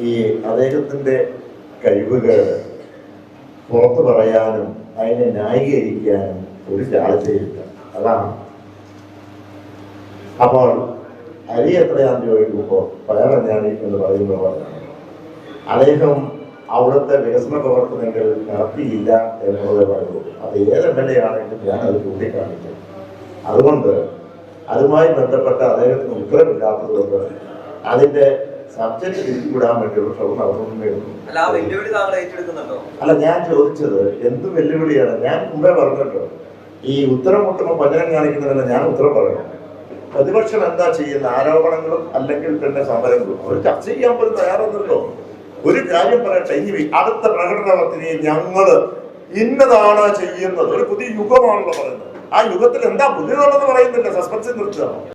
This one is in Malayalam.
ഈ അദ്ദേഹത്തിന്റെ കഴിവുകൾ പുറത്തു പറയാനും അതിനെ ന്യായീകരിക്കാനും ഒരു ചാഴ്ചയില്ല. അതാണ്. അപ്പോൾ അരി എത്രയാണെന്ന് ചോദിക്കുമ്പോൾ പയറഞ്ഞാണി എന്ന് പറയുന്ന പോലെ അദ്ദേഹം അവിടുത്തെ വികസന പ്രവർത്തനങ്ങൾ നടത്തിയില്ല എന്നുള്ളത് പറയുള്ളൂ. അത് ഏത് MLA ആണെങ്കിലും ഞാനത് ചൂണ്ടിക്കാണിക്കും. അതുകൊണ്ട് അതുമായി ബന്ധപ്പെട്ട അദ്ദേഹത്തിന് ഉത്തരവില്ലാത്തത് കൊണ്ട് അതിന്റെ സബ്ജക്ട് തിരിച്ചുവിടാൻ വേണ്ടിയുള്ള ശ്രമം നടത്തുന്നേ ഉള്ളൂ. അല്ല, ഞാൻ ചോദിച്ചത് എന്ത് വെല്ലുവിളിയാണ്? ഞാൻ മുമ്പേ പറഞ്ഞല്ലോ, ഈ ഉത്തരം മുട്ടുമ്പോൾ പഞ്ചനം കാണിക്കുന്നതിന് ഞാൻ ഉത്തരം പറയണം. പ്രതിപക്ഷം എന്താ ചെയ്യുന്ന ആരോപണങ്ങളും അല്ലെങ്കിൽ തന്നെ സമരങ്ങളും അവർ ചർച്ച ചെയ്യാൻ പോലും തയ്യാറൊന്നുമല്ലോ. ഒരു കാര്യം പറയട്ടെ, ഇനി അടുത്ത പ്രകടന പത്രികയിൽ ഞങ്ങള് ഇന്നതാണ് ചെയ്യുന്നത്, ഒരു പുതിയ യുഗമാണല്ലോ പറയുന്നത്. ആ യുഗത്തിൽ എന്താ പുതിയതുള്ളതെന്ന് പറയുന്നില്ല, സസ്പെൻഷൻ നിർത്തുകയാണ്.